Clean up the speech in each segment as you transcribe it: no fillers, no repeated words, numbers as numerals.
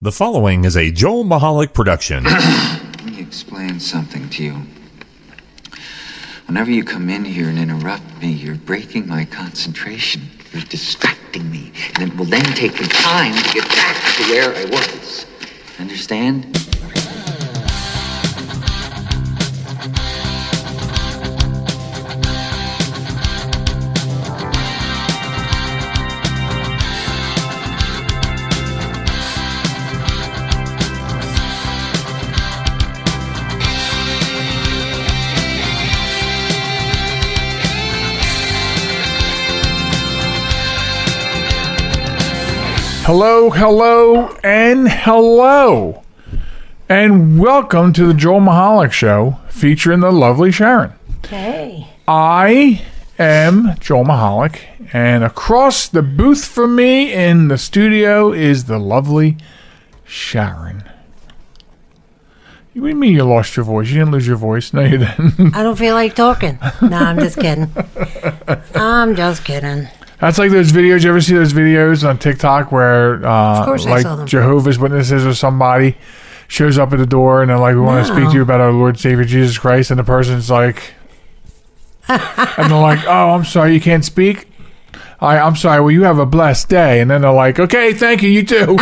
The following is a Joel Michalec production. Let me explain something to you. Whenever you come in here and interrupt me, you're breaking my concentration. You're distracting me. And it will then take me time to get back to where I was. Understand? Hello, and welcome to the Joel Michalec Show, featuring the lovely Sharen. Hey. I am Joel Michalec, and across the booth from me in the studio is the lovely Sharen. What do you mean you lost your voice? You didn't lose your voice. No, you didn't. I don't feel like talking. No, I'm just kidding. I'm just kidding. That's like those videos. You ever see those videos on TikTok where, Of course I saw them. like Jehovah's Witnesses or somebody shows up at the door and they're like, "We want to speak to you about our Lord Savior Jesus Christ," and the person's like, and they're like, "Oh, I'm sorry, you can't speak. I'm sorry. Well, you have a blessed day." And then they're like, "Okay, thank you. You too."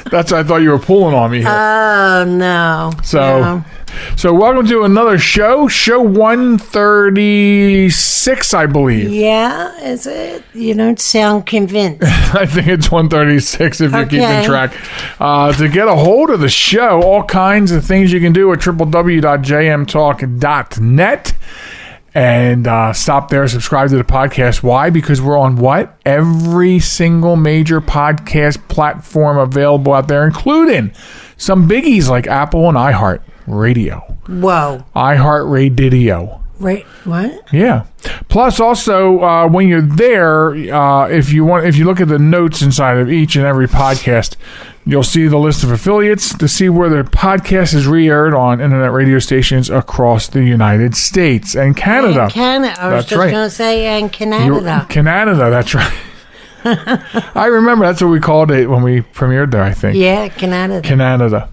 That's what I thought you were pulling on me here. Oh, no. So welcome to another show 136, I believe. Yeah, is it? You don't sound convinced. I think it's 136 if you're keeping track. To get a hold of the show, all kinds of things you can do at www.jmtalk.net. And stop there, subscribe to the podcast. Why? Because we're on what? Every single major podcast platform available out there, including some biggies like Apple and iHeartRadio. Whoa. iHeartRadio. Right? What? Yeah. Plus, also, when you're there, if you look at the notes inside of each and every podcast, you'll see the list of affiliates to see where the podcast is re-aired on internet radio stations across the United States and Canada. And Canada. I was That's just right. going to say, and Canada. Canada, that's right. I remember that's what we called it when we premiered there, I think. Yeah, Canada. Canada.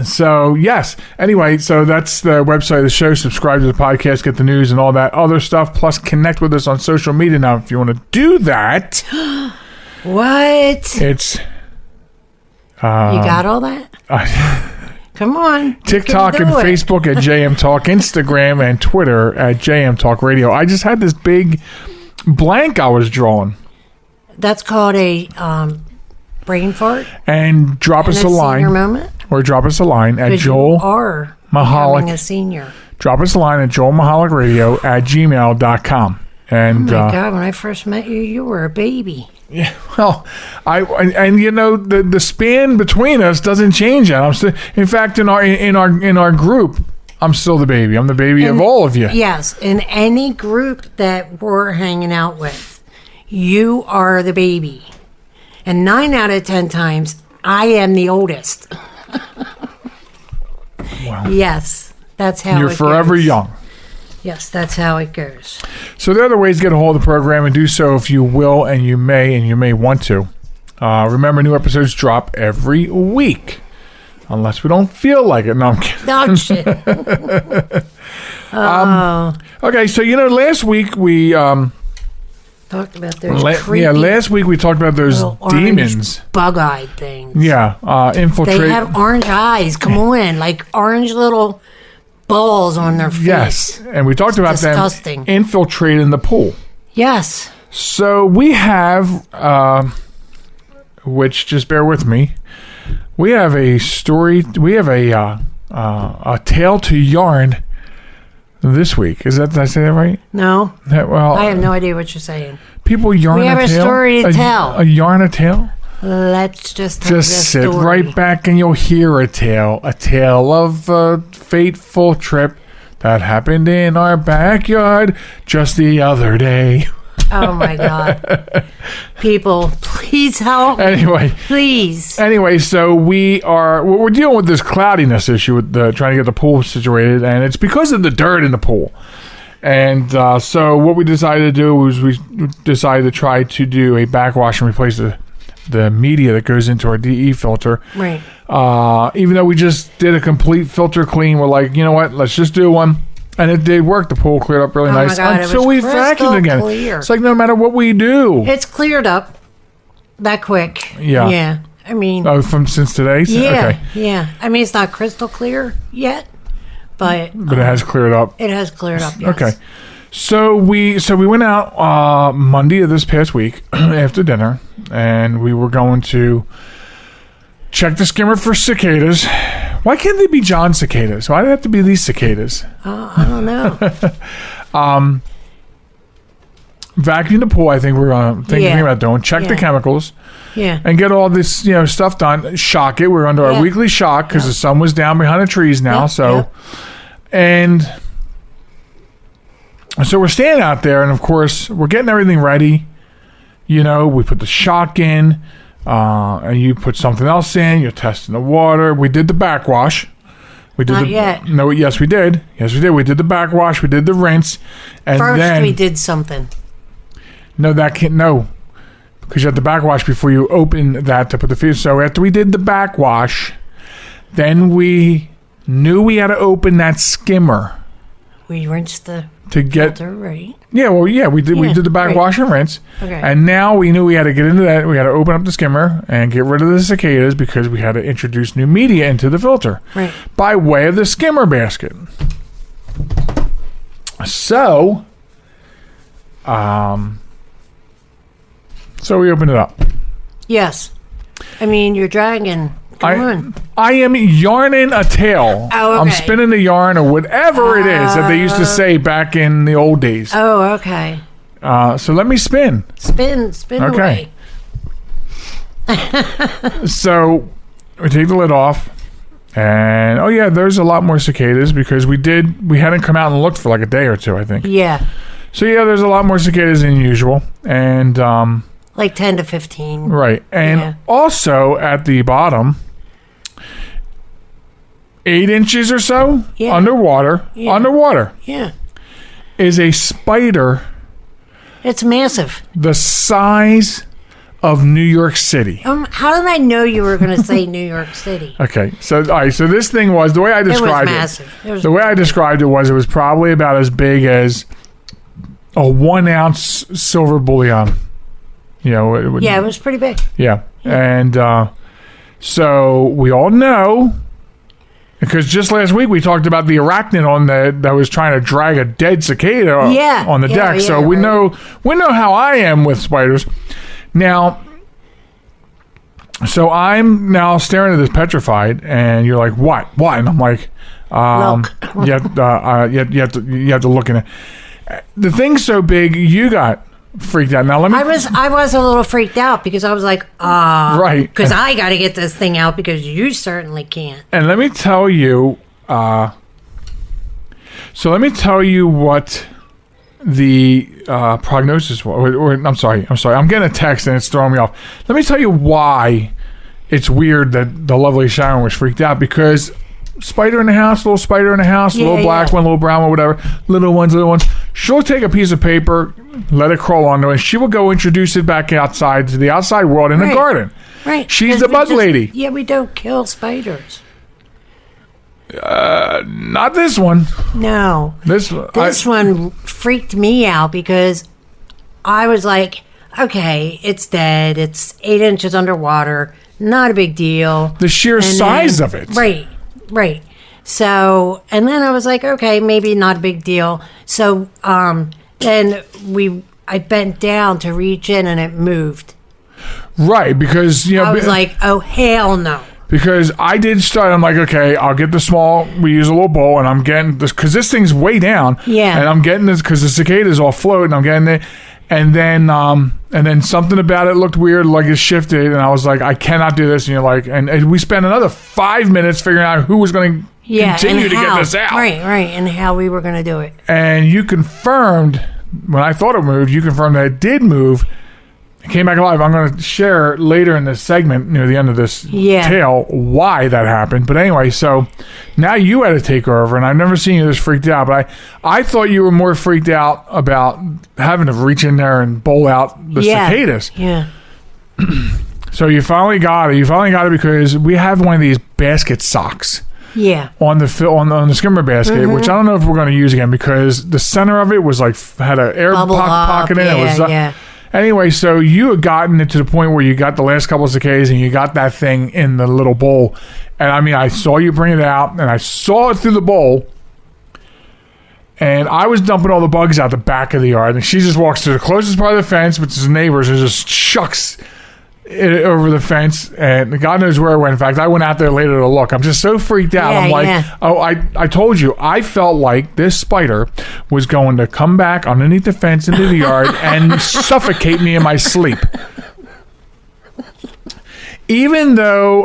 So, yes. Anyway, so that's the website of the show. Subscribe to the podcast, get the news and all that other stuff. Plus, connect with us on social media. Now, if you want to do that... What? It's... you got all that? Come on. TikTok and Facebook at JM Talk, Instagram and Twitter at JM Talk Radio. I just had this big blank I was drawing. That's called a brain fart? And drop us a line. Senior moment? Or drop us a line at Joel you are Michalec. becoming a senior. Drop us a line at joelmahalecradio@gmail.com. And, oh my God, when I first met you, you were a baby. Yeah, well, and you know the span between us doesn't change yet. I'm still, in fact, in our group, I'm still the baby. I'm the baby of all of you. Yes, in any group that we're hanging out with, you are the baby, and 9 out of 10 times, I am the oldest. Wow. Yes, that's how You're it forever goes. young. Yes, that's how it goes. So there are other ways to get a hold of the program, and do so if you will, and you may want to. Remember, new episodes drop every week, unless we don't feel like it. No, I'm kidding. Oh, shit. Okay, so last week we Talked about those creepy last week we talked about those little orange demons, bug-eyed things. Yeah, infiltrate. They have orange eyes. Come on, like orange little balls on their face. Yes, and we talked about disgusting. them infiltrating the pool. Yes. So we have, which just bear with me, we have a story. We have a tale to yarn this week. Did I say that right? No. Well, I have no idea what you're saying. People yarn. We have a tale? story to tell. A yarn a tale. Let's just tell this sit story. right back and you'll hear a tale of a fateful trip that happened in our backyard just the other day. Oh my God. People, please help me. Anyway. Please. Anyway, so we're dealing with this cloudiness issue with trying to get the pool situated, and it's because of the dirt in the pool. And so what we decided to do was we decided to try to do a backwash and replace the media that goes into our DE filter. Right. Even though we just did a complete filter clean, we're like, you know what? Let's just do one. And it did work. The pool cleared up really nice. My God, until we vacuumed again. Clear. It's like no matter what we do. It's cleared up that quick. Yeah. Yeah. I mean. Oh, since today? Yeah. Okay. Yeah. I mean, it's not crystal clear yet, but it has cleared up. It has cleared up, yes. Okay. So we went out Monday of this past week after dinner, and we were going to check the skimmer for cicadas. Why can't they be John cicadas? Why do they have to be these cicadas? I don't know. Vacuum the pool, I think we're thinking about doing. Check the chemicals. Yeah. And get all this, stuff done. Shock it. We're under our weekly shock because the sun was down behind the trees now. And so we're standing out there, and of course, we're getting everything ready. We put the shock in, and you put something else in. You're testing the water. We did the backwash. We did Not yet. No, yes, we did. Yes, we did. We did the backwash. We did the rinse. And First, then, we did something. No, that can't. No. Because you have to backwash before you open that to put the feed. So after we did the backwash, then we knew we had to open that skimmer. We rinsed the to get filter, right? Yeah, well, yeah, we did. We did the backwash and rinse, and now we knew we had to get into that. We had to open up the skimmer and get rid of the cicadas because we had to introduce new media into the filter, right? By way of the skimmer basket. So, so we opened it up. Yes, I mean you're dragging. Come on. I am yarning a tale. Oh, okay. I'm spinning the yarn or whatever it is that they used to say back in the old days. Oh, okay. So let me spin. Spin away. So we take the lid off, and there's a lot more cicadas because we hadn't come out and looked for like a day or two, I think. Yeah. So there's a lot more cicadas than usual, and like 10 to 15. Right, and also at the bottom, 8 inches or so underwater. Yeah. Is a spider. It's massive. The size of New York City. How did I know you were going to say New York City? Okay, so all right, so this thing was the way I described it. Massive. The way I described it was probably about as big as a 1 ounce silver bullion. It was pretty big. Yeah, and so we all know. Because just last week we talked about the arachnid that was trying to drag a dead cicada on the deck. So we know how I am with spiders. Now, so I'm now staring at this petrified, and you're like, "What? What?" And I'm like, Look. you have to look in it. The thing's so big, you got freaked out. Now let me. I was a little freaked out because I was like, right, because I got to get this thing out because you certainly can't. And let me tell you, what the prognosis was. Or I'm sorry. I'm getting a text and it's throwing me off. Let me tell you why it's weird that the lovely Sharen was freaked out because. Spider in the house, little spider in the house, little black one, little brown one, whatever, little ones. She'll take a piece of paper, let it crawl onto it, and she will go introduce it back outside to the outside world in the garden. Right. She's the bug lady. Yeah, we don't kill spiders. Not this one. No. This one freaked me out because I was like, okay, it's dead. It's 8 inches underwater. Not a big deal. The sheer size of it. Right. So, and then I was like, okay, maybe not a big deal. So, then I bent down to reach in and it moved. Right, because, I was like, oh, hell no. Because I did start, I'm like, okay, I'll get the small, we use a little bowl, and I'm getting this, because this thing's way down. Yeah. And I'm getting this, because the cicadas all float, and I'm getting it. And then something about it looked weird, like it shifted, and I was like, I cannot do this. And you're like, and we spent another 5 minutes figuring out who was going to continue to get this out. Right, and how we were going to do it. And you confirmed, when I thought it moved, you confirmed that it did move. It came back alive. I'm going to share later in this segment, near the end of this tale, why that happened. But anyway, so now you had to take over, and I've never seen you this freaked out. But I thought you were more freaked out about having to reach in there and bowl out the cicadas. Yeah. So you finally got it. You finally got it because we have one of these basket socks. Yeah. On the skimmer basket, which I don't know if we're going to use again because the center of it was like had an air pocket in it. It was, anyway, so you had gotten it to the point where you got the last couple of cicadas and you got that thing in the little bowl. And I mean, I saw you bring it out and I saw it through the bowl. And I was dumping all the bugs out the back of the yard. And she just walks to the closest part of the fence, which is the neighbors, and just chucks it over the fence. And God knows where I went. In fact, I went out there later to look. I'm just so freaked out. I'm like, I told you, I felt like this spider was going to come back underneath the fence into the yard and suffocate me in my sleep. Even though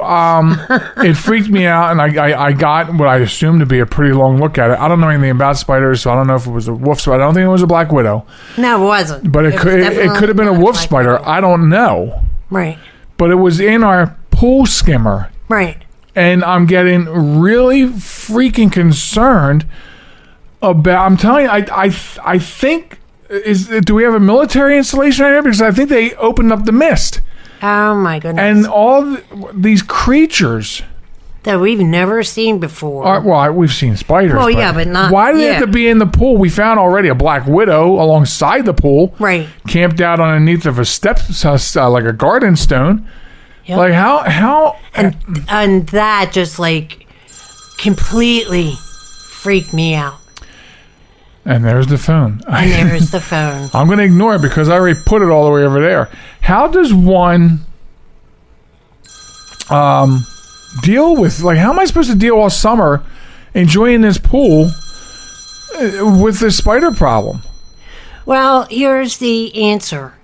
it freaked me out and I got what I assumed to be a pretty long look at it. I don't know anything about spiders, so I don't know if it was a wolf spider. I don't think it was a black widow. No, it wasn't. But it could have been a wolf spider. I don't know. Right. But it was in our pool skimmer. Right. And I'm getting really freaking concerned about, I'm telling you, I think, do we have a military installation right here? Because I think they opened up the mist. Oh my goodness. And all these creatures that we've never seen before. We've seen spiders. Well, yeah, but not. Why do they have to be in the pool? We found already a black widow alongside the pool. Right. Camped out underneath of a step, like a garden stone. Yep. Like how and that just like completely freaked me out. And there's the phone. And there's the phone. I'm going to ignore it because I already put it all the way over there. How does one deal with, like, how am I supposed to deal all summer enjoying this pool with this spider problem? Well, here's the answer.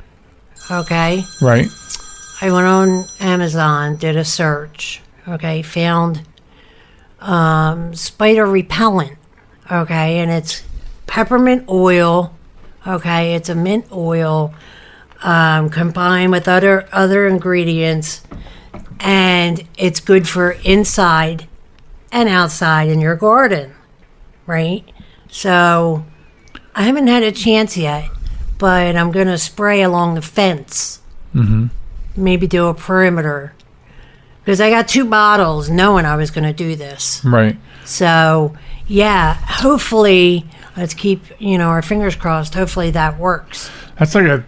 Okay? Right. I went on Amazon, did a search. Okay? Found spider repellent. Okay? And it's peppermint oil. Okay? It's a mint oil combined with other ingredients. And it's good for inside and outside in your garden, right? So I haven't had a chance yet, but I'm going to spray along the fence. Mm-hmm. Maybe do a perimeter. Because I got 2 bottles knowing I was going to do this. Right. So, yeah, hopefully, let's keep, our fingers crossed. Hopefully that works. That's like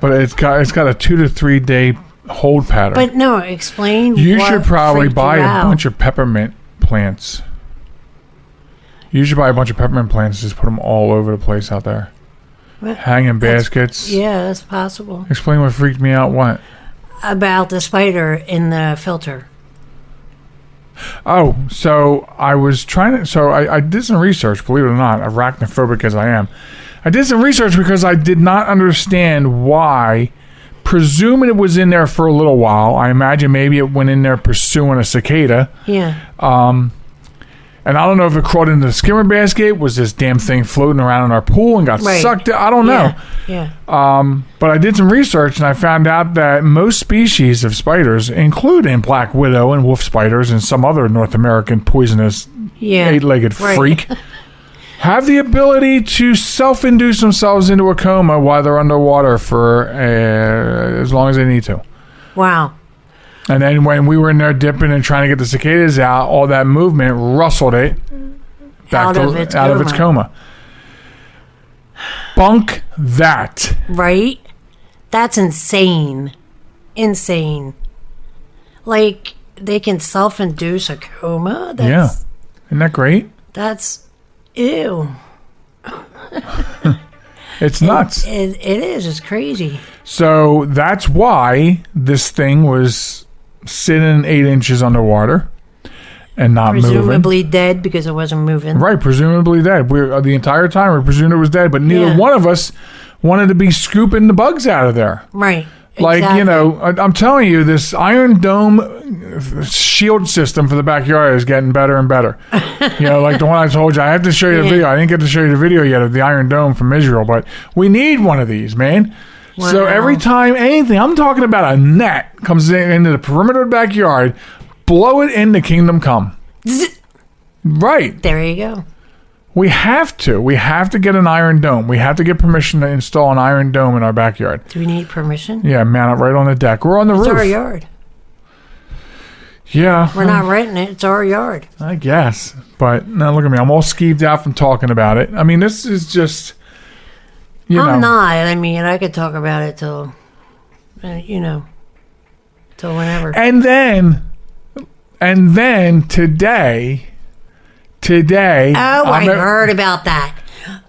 but it's got a 2 to 3 day hold pattern. But no, explain. You should probably buy a bunch of peppermint plants. You should buy a bunch of peppermint plants and just put them all over the place out there. Hang in baskets. Yeah, that's possible. Explain what freaked me out. What? About the spider in the filter. Oh, so I was trying to... So I did some research, believe it or not, arachnophobic as I am. I did some research because I did not understand why... Presuming it was in there for a little while. I imagine maybe it went in there pursuing a cicada. Yeah. And I don't know if it crawled into the skimmer basket. Was this damn thing floating around in our pool and got sucked out? I don't know. Yeah. But I did some research and I found out that most species of spiders, including black widow and wolf spiders and some other North American poisonous 8-legged freak, have the ability to self-induce themselves into a coma while they're underwater for as long as they need to. Wow. And then when we were in there dipping and trying to get the cicadas out, all that movement rustled it back out of its coma. Bunk that. Right? That's insane. Insane. Like, they can self-induce a coma? Yeah. Isn't that great? That's... Ew. It's nuts. It is. It's crazy. So that's why this thing was sitting 8 inches underwater and not moving. Presumably dead because it wasn't moving. Right, presumably dead. The entire time we presumed it was dead, but neither one of us wanted to be scooping the bugs out of there. Right. Like, I'm telling you, this Iron Dome shield system for the backyard is getting better and better. Like the one I told you, I have to show you the video. I didn't get to show you the video yet of the Iron Dome from Israel, but we need one of these, man. So every time anything, I'm talking about a net comes into the perimeter of the backyard, blow it into Kingdom Come. Right. There you go. We have to get an iron dome. We have to get permission to install an iron dome in our backyard. Do we need permission? Yeah, mount it right on the deck. We're on the roof. It's our yard. Yeah. We're not renting it. It's our yard. I guess. But now look at me. I'm all skeeved out from talking about it. I mean, this is just, I'm not. I mean, I could talk about it till, till whenever. And then today. Oh, I heard about that.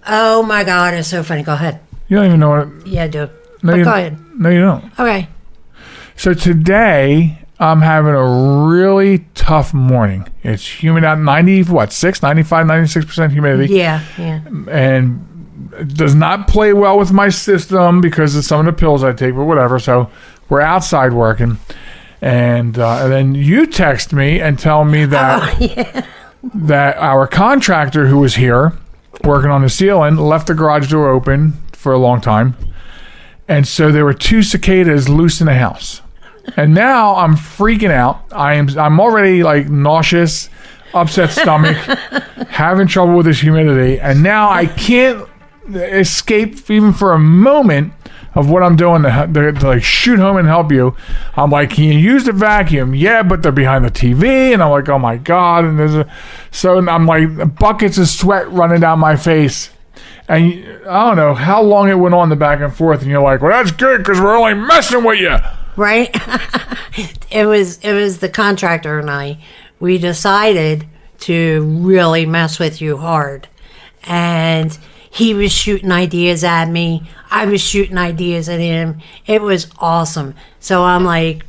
Oh my God, it's so funny. Go ahead. You don't even know what. Yeah, I do. No, Go ahead. No, you don't. Okay. So today, I'm having a really tough morning. It's humid out, 95, 96% humidity. Yeah. And it does not play well with my system because of some of the pills I take, but whatever. So we're outside working. And then you text me and tell me that that our contractor who was here working on the ceiling left the garage door open for a long time. And so there were 2 cicadas loose in the house. And now I'm freaking out. I'm already like nauseous, upset stomach, having trouble with this humidity. And now I can't escape even for a moment of what I'm doing to like shoot home and help you. I'm like, can you use the vacuum? Yeah, but they're behind the TV. And I'm like, oh my God. And so I'm like buckets of sweat running down my face. And I don't know how long it went on the back and forth. And you're like, well, that's good because we're only messing with you. Right? It was the contractor and I. We decided to really mess with you hard. And he was shooting ideas at me. I was shooting ideas at him. It was awesome. So I'm like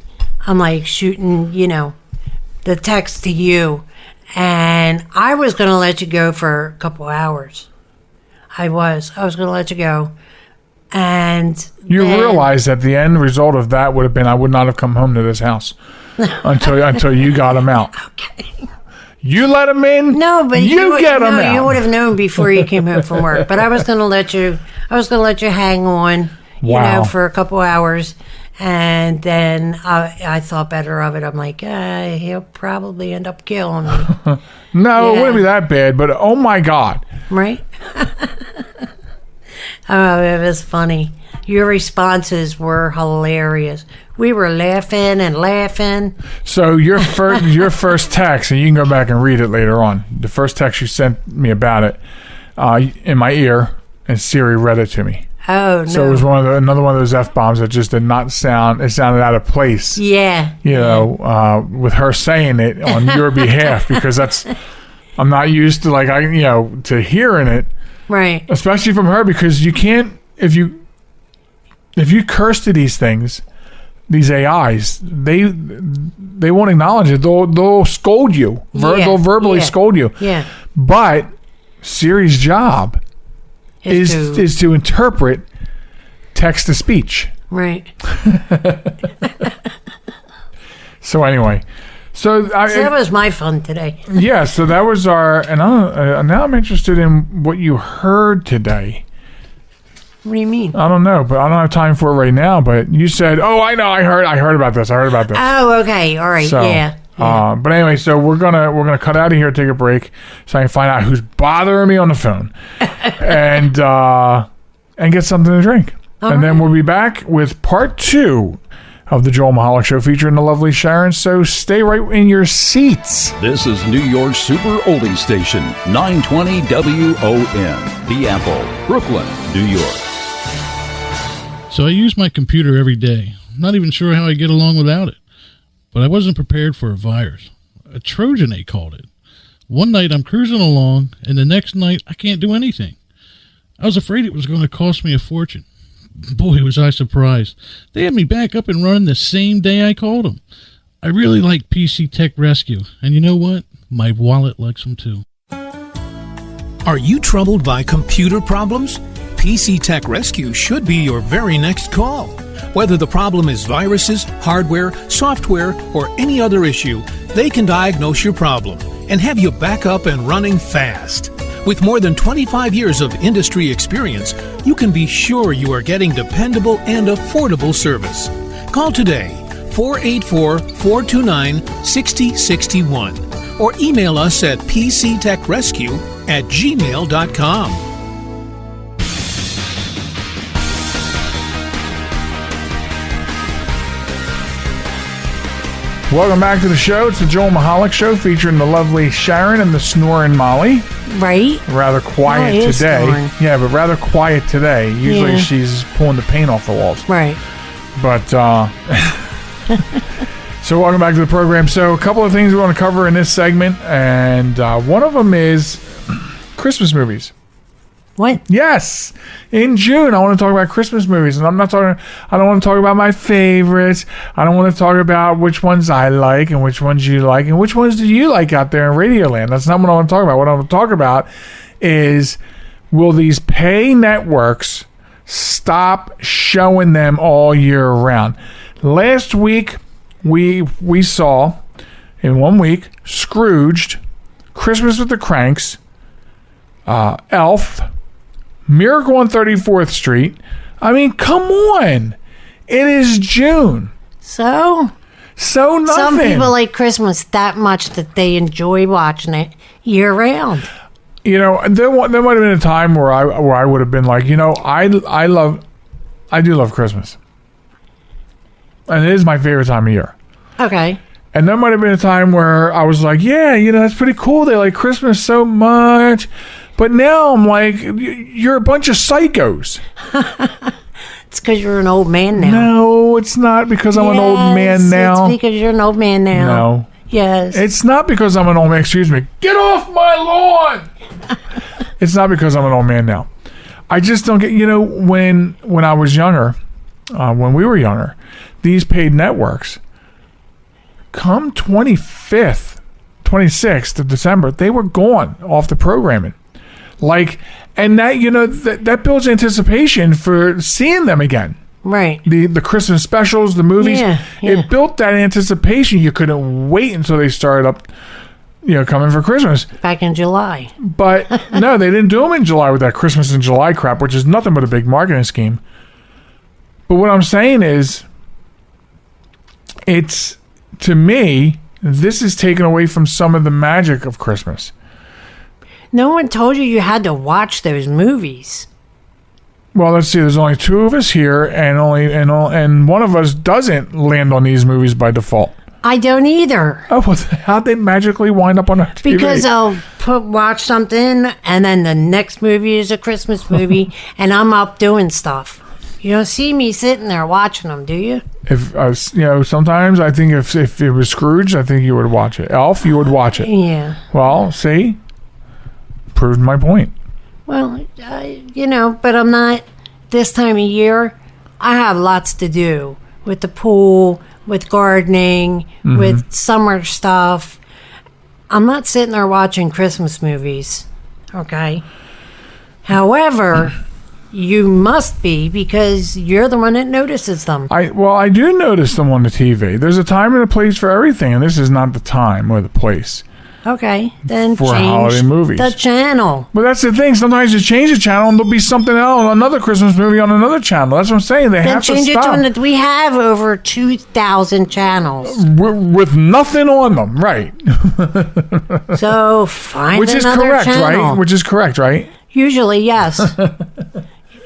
shooting, the text to you. And I was going to let you go for a couple hours. I was going to let you go. And you realize that the end result of that would have been I would not have come home to this house until you got him out. Okay. You let him in. No, but you get him out. You would have known before you came home from work. But I was going to let you. Hang on. For a couple hours, and then I thought better of it. I'm like, he'll probably end up killing me. No, it wouldn't be that bad. But oh my God. Right. Oh, it was funny. Your responses were hilarious. We were laughing and laughing. So your first text, and you can go back and read it later on. The first text you sent me about it in my ear, and Siri read it to me. Oh no! So it was another one of those F-bombs that just did not sound. It sounded out of place. Yeah. With her saying it on your behalf because I'm not used to to hearing it. Right. Especially from her because you can't if you curse to these things, these AIs, they won't acknowledge it. They'll scold you. They'll verbally scold you. Yeah. But Siri's job is to interpret text to speech. Right. So anyway. So that was my fun today. Yeah, so that was our, and now I'm interested in what you heard today. What do you mean? I don't know, but I don't have time for it right now. But you said, "Oh, I know, I heard about this. Oh, okay, all right, so, yeah. But anyway, so we're gonna cut out of here, take a break, so I can find out who's bothering me on the phone, and get something to drink, then we'll be back with part 2. Of the Joel Michalec Show featuring the lovely Sharen, so stay right in your seats. This is New York's Super Oldie Station, 920 WON, The Apple, Brooklyn, New York. So I use my computer every day. I'm not even sure how I get along without it. But I wasn't prepared for a virus. A Trojan, they called it. One night I'm cruising along, and the next night I can't do anything. I was afraid it was going to cost me a fortune. Boy, was I surprised. They had me back up and running the same day I called them. I really like PC Tech Rescue, and you know what? My wallet likes them too. Are you troubled by computer problems? PC Tech Rescue should be your very next call. Whether the problem is viruses, hardware, software, or any other issue, they can diagnose your problem and have you back up and running fast. With more than 25 years of industry experience, you can be sure you are getting dependable and affordable service. Call today, 484-429-6061, or email us at pctechrescue@gmail.com. Welcome back to the show. It's the Joel Michalec Show featuring the lovely Sharen and the snoring Molly. Right? Rather quiet Molly is today. snoring. Yeah, but rather quiet today. Usually Yeah. she's pulling the paint off the walls. Right. But, so welcome back to the program. So a couple of things we want to cover in this segment, and one of them is Christmas movies. What? Yes, in June I want to talk about Christmas movies, and I don't want to talk about my favorites. I don't want to talk about which ones I like and which ones you like and which ones do you like out there in Radioland. That's not what I want to talk about. What I want to talk about is, will these pay networks stop showing them all year round? Last week we saw, in 1 week, Scrooged, Christmas with the Cranks, Elf, Miracle on 34th Street. I mean, come on. It is June. So So nothing. some people like Christmas that much that they enjoy watching it year round. You know, there might have been a time where I would have been like, you know, I do love Christmas. And it is my favorite time of year. Okay. And there might have been a time where I was like, yeah, you know, that's pretty cool. They like Christmas so much. But now I'm like, you're a bunch of psychos. It's because you're an old man now. No, it's not because I'm an old man now. It's because you're an old man now. No. Yes. It's not because I'm an old man. Excuse me. Get off my lawn. It's not because I'm an old man now. I just don't get, you know, when I was younger, when we were younger, these paid networks, come 26th of December, they were gone off the programming. Like, and that, you know, that builds anticipation for seeing them again. Right. The Christmas specials, the movies, Yeah. it built that anticipation. You couldn't wait until they started up, you know, coming for Christmas. Back in July. But no, they didn't do them in July with that Christmas in July crap, which is nothing but a big marketing scheme. But what I'm saying is, it's, to me, this is taken away from some of the magic of Christmas. No one told you had to watch those movies. Well, let's see. There's only two of us here, and one of us doesn't land on these movies by default. I don't either. Oh, well, how'd they magically wind up on our TV? Because I'll watch something, and then the next movie is a Christmas movie, and I'm up doing stuff. You don't see me sitting there watching them, do you? If you know, sometimes I think if it was Scrooge, I think you would watch it. Elf, you would watch it. Yeah. Well, see, proved my point. Well, you know, but I'm not, this time of year, I have lots to do with the pool, with gardening, with summer stuff. I'm not sitting there watching Christmas movies, okay? However, you must be, because you're the one that notices them. I do notice them on the TV. There's a time and a place for everything, and this is not the time or the place. Okay, then For change holiday movies. the channel. But that's the thing. Sometimes you change the channel, and there'll be something else, another Christmas movie on another channel. That's what I'm saying. They Then have to change it stop. to one that we have over 2,000 channels. With nothing on them, right? So find Which is another correct, channel. right? Which is correct, right? Usually, yes.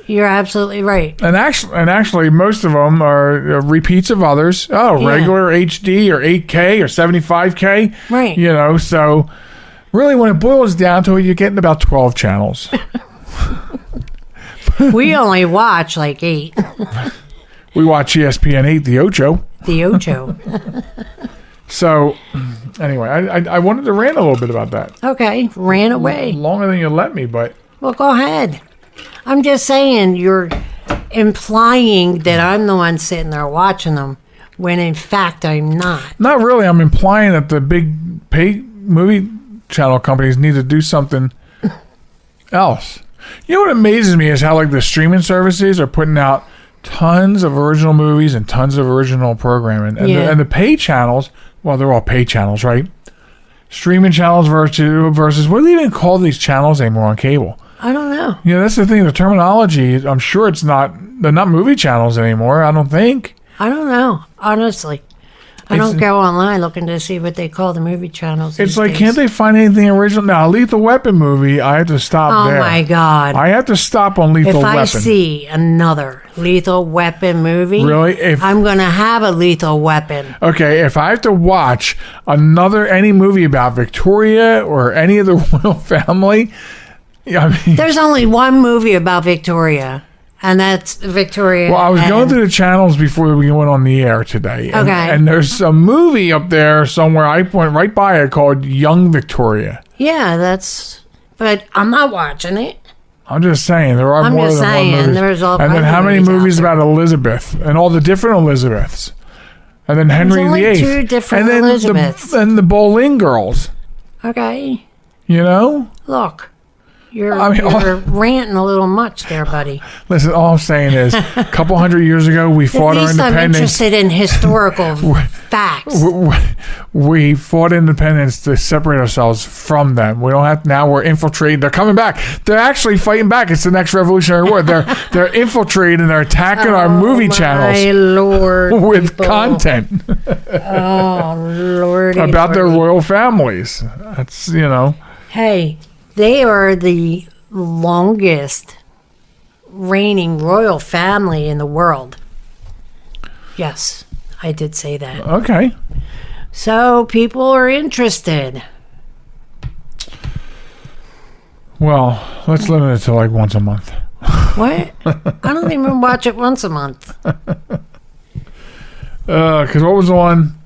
You're absolutely right. And actually, most of them are repeats of others. Oh, Yeah. regular HD or 8K or 75K. Right. You know, so really, when it boils down to it, you're getting about 12 channels. We only watch like 8. We watch ESPN 8, the Ocho. The Ocho. So, anyway, I wanted to rant a little bit about that. Okay, ran away. Longer than you let me, but Well, go ahead. I'm just saying you're implying that I'm the one sitting there watching them, when in fact I'm not. not really. I'm implying that the big pay movie channel companies need to do something else. You know what amazes me is how, like, the streaming services are putting out tons of original movies and tons of original programming, and, Yeah. and the pay channels, well, they're all pay channels, right? Streaming channels versus what do they even call these channels anymore on cable? I don't know. Yeah, that's the thing. The terminology, I'm sure they're not movie channels anymore, I don't think. I don't know, honestly. I don't go online looking to see what they call the movie channels. It's like, days. can't they find anything original? Now, Lethal Weapon movie, I have to stop there. Oh, my God. I have to stop on Lethal Weapon. If I see another Lethal Weapon movie, really? I'm going to have a Lethal Weapon. Okay, if I have to watch any movie about Victoria or any of the royal family, I mean... There's only one movie about Victoria. And that's Victoria. Well, I was going through the channels before we went on the air today. And, Okay. And there's a movie up there somewhere. I went right by it called Young Victoria. Yeah, but I'm not watching it. I'm just saying there are I'm more just than saying, one movie. there's all and then kinds of how many movies out movies there. about Elizabeth and all the different Elizabeths, and then Henry only VIII, 2 different and then Elizabeths. and the Boleyn girls. Okay. You know, Look. You're all- ranting a little much there, buddy. listen. All I'm saying is, a couple hundred years ago, we At fought our least I'm independence. interested in historical facts. We fought independence to separate ourselves from them. We don't have now. We're infiltrating. They're coming back. They're actually fighting back. It's the next Revolutionary War. They're infiltrating. They're attacking our movie My channels Lord, with people. content Oh, Lordy. about their Lordy. royal families. That's Hey, they are the longest reigning royal family in the world. Yes, I did say that. Okay. So people are interested. Well, let's limit it to like once a month. What? I don't even watch it once a month. Because what was on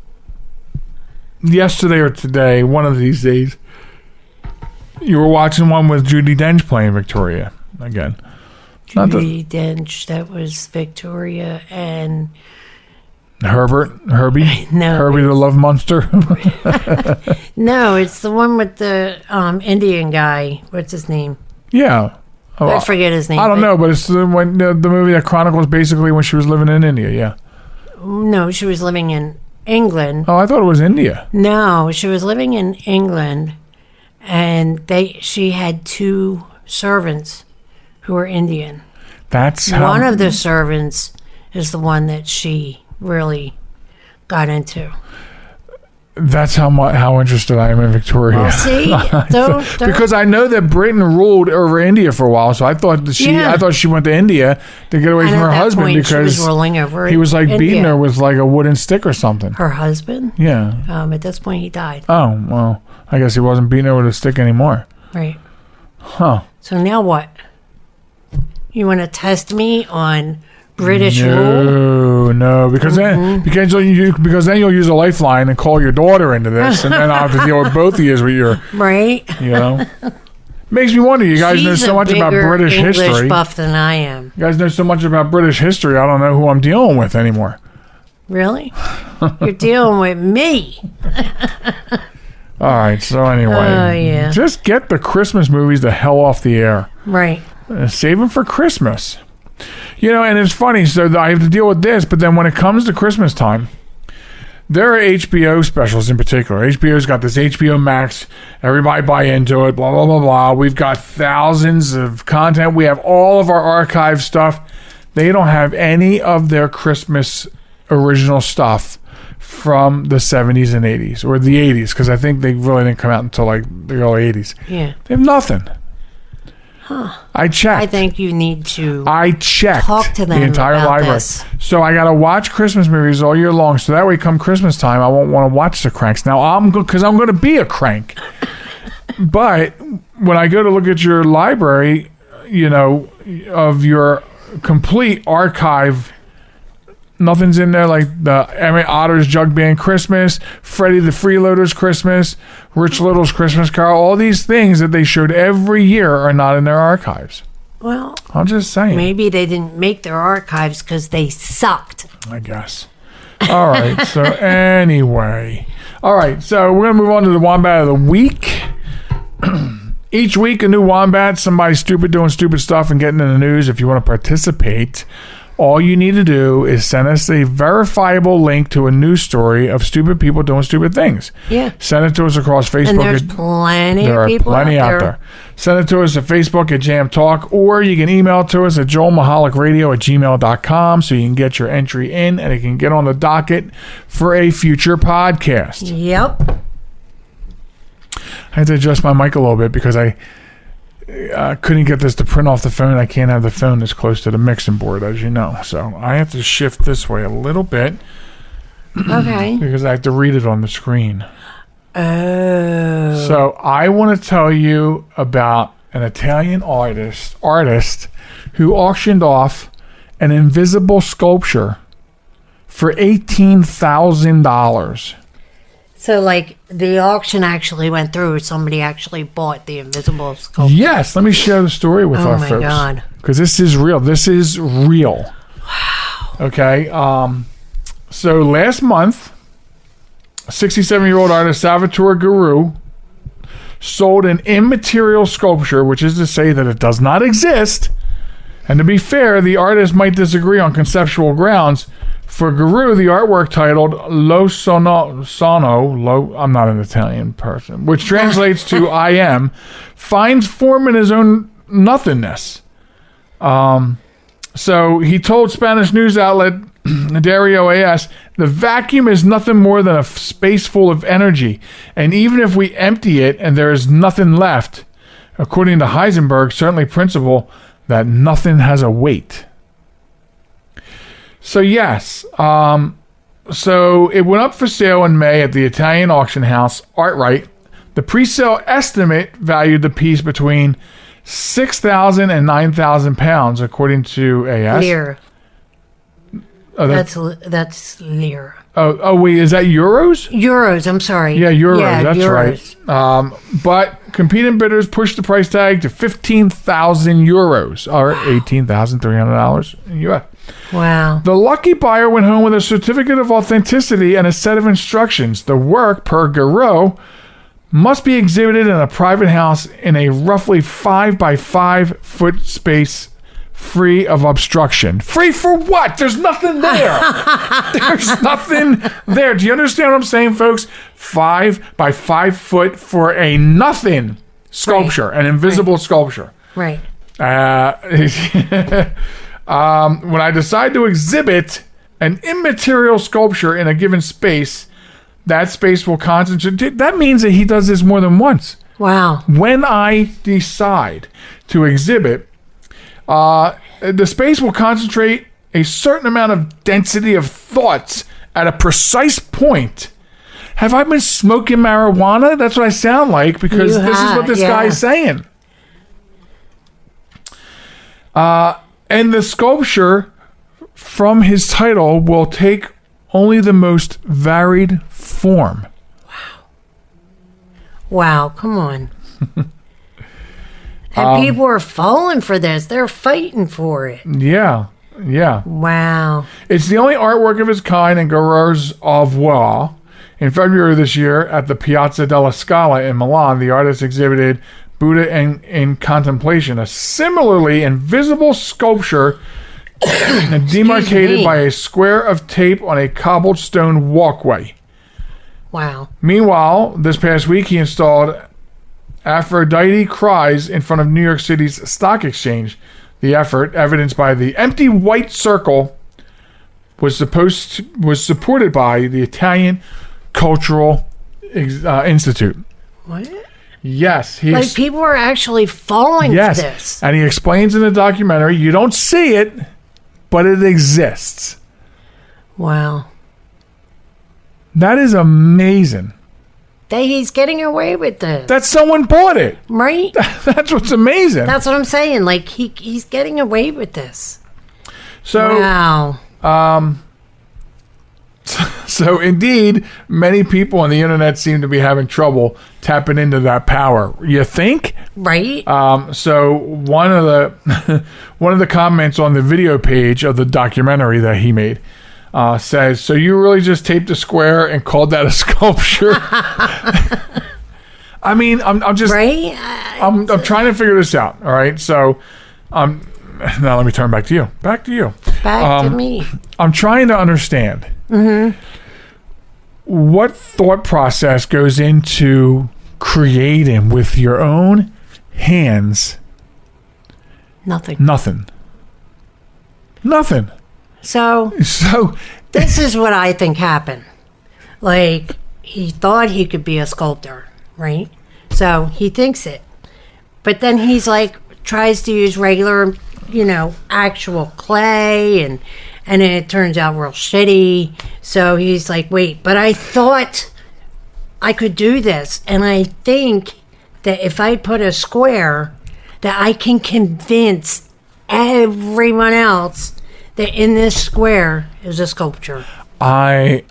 yesterday or today? One of these days. You were watching one with Judi Dench playing Victoria again. Judi Dench, that was Victoria and Herbie? No, Herbie the Love Monster? no, it's the one with the Indian guy. What's his name? Yeah. Oh, I forget his name. I don't know, but it's the movie that chronicles basically when she was living in India, yeah. No, she was living in England. Oh, I thought it was India. No, she was living in England, and she had 2 servants who were Indian. That's how... One of the servants is the one that she really got into. That's how interested I am in Victoria. Well, see, don't because I know that Britain ruled over India for a while, so I thought she went to India to get away and from at her that husband point, she was because ruling over he was like India. beating her with like a wooden stick or something. Her husband. Yeah. At this point, he died. Oh well, I guess he wasn't beating her with a stick anymore. Right. Huh. So now what? You want to test me on British rule? No, because then then you'll use a lifeline and call your daughter into this, and then I'll have to deal with both of you with your Right. Makes me wonder. You guys know She's so a much about bigger British English history. buff than I am. You guys know so much about British history. I don't know who I'm dealing with anymore. Really? You're dealing with me. All right. So anyway, Oh, yeah. just get the Christmas movies the hell off the air. Right. Save them for Christmas. And it's funny. So I have to deal with this, but then when it comes to Christmas time, there are HBO specials in particular. HBO's got this HBO Max. Everybody buy into it. Blah blah blah blah. We've got thousands of content. We have all of our archive stuff. They don't have any of their Christmas original stuff from the 70s and 80s or the 80s, because I think they really didn't come out until like the early 80s. Yeah. They have nothing. I checked. I think you need to I checked talk to them the entire about library. this. So I got to watch Christmas movies all year long. So that way, come Christmas time, I won't want to watch the cranks. Now because I'm going to be a crank. But when I go to look at your library, of your complete archive, nothing's in there like the Emmett Otter's Jug Band Christmas, Freddie the Freeloader's Christmas, Rich Little's Christmas Carol. All these things that they showed every year are not in their archives. Well, I'm just saying. maybe they didn't make their archives because they sucked. I guess. All right. So anyway. All right. So we're going to move on to the Wombat of the Week. Each week, a new Wombat, somebody stupid doing stupid stuff and getting in the news. If you want to participate, All you need to do is send us a verifiable link to a news story of stupid people doing stupid things. Yeah. Send it to us across Facebook. And there's plenty there of are people plenty out there. Send it to us at Facebook at Jam Talk, or you can email it to us at joelmichalecradio@gmail.com so you can get your entry in and it can get on the docket for a future podcast. Yep. I had to adjust my mic a little bit because I couldn't get this to print off the phone. I can't have the phone this close to the mixing board, as you know. So I have to shift this way a little bit Okay. because I have to read it on the screen. Oh. So I want to tell you about an Italian artist who auctioned off an invisible sculpture for $18,000. So, like, the auction actually went through. Somebody actually bought the invisible sculpture. Yes, let me share the story with our my folks. God. Because this is real. This is real. Wow. Okay. So last month, 67-year-old artist Salvatore Guru sold an immaterial sculpture, which is to say that it does not exist. And to be fair, the artist might disagree on conceptual grounds. For Guru, the artwork titled Lo Sono, I'm not an Italian person, which translates to I am, finds form in his own nothingness. So he told Spanish news outlet Dario AS, the vacuum is nothing more than a space full of energy. And even if we empty it and there is nothing left, according to Heisenberg, certainly principle that nothing has a weight. So yes, so it went up for sale in May at the Italian auction house Artright. The pre-sale estimate valued the piece between 6,000 and 9,000 pounds, according to AS. Lira. Oh, That's lira. Oh, wait, is that euros? Euros, I'm sorry. Yeah, euros, that's euros. right. But competing bidders pushed the price tag to 15,000 euros, or $18,300 in US. Wow. The lucky buyer went home with a certificate of authenticity and a set of instructions. The work, per Garo, must be exhibited in a private house in a roughly 5 by 5 foot space, free of obstruction. Free for what? There's nothing there. There's nothing there. Do you understand what I'm saying, folks? 5 by 5 foot for a nothing sculpture, an invisible sculpture. Right. When I decide to exhibit an immaterial sculpture in a given space, that space will concentrate. That means that he does this more than once. Wow. When I decide to exhibit, the space will concentrate a certain amount of density of thoughts at a precise point. Have I been smoking marijuana? That's what I sound like, because this is what this guy is saying. And the sculpture from his title will take only the most varied form. Wow, come on. And people are falling for this. They're fighting for it. Yeah. Wow. It's the only artwork of its kind in Garo's oeuvre. In February of this year, at the Piazza della Scala in Milan, the artist exhibited Buddha in Contemplation, a similarly invisible sculpture demarcated by a square of tape on a cobbled stone walkway. Wow. Meanwhile, this past week, he installed Aphrodite Cries in front of New York City's Stock Exchange. The effort, evidenced by the empty white circle, was supported by the Italian Cultural Institute. What? Yes. Like, people are actually falling for this. And he explains in the documentary, you don't see it, but it exists. Wow. That is amazing. That he's getting away with this. That someone bought it. Right? That's what's amazing. That's what I'm saying. Like, he's getting away with this. So, wow. So indeed, many on the internet seem to be having trouble tapping into that power. You think? Right. So one of the comments on the video page of the documentary that he made says, "So you really just taped a square and called that a sculpture?" I mean, I'm just right. I'm trying to figure this out. All right, so now let me turn back to you. Back to you. Back to me. I'm trying to understand. What thought process goes into creating with your own hands? Nothing. So this is what I think happened. Like, he thought he could be a sculptor, right? So he thinks it. But then he's like, tries to use regular, actual clay, and it turns out real shitty. So he's like, wait, but I thought I could do this. And I think that if I put a square, that I can convince everyone else that in this square is a sculpture. I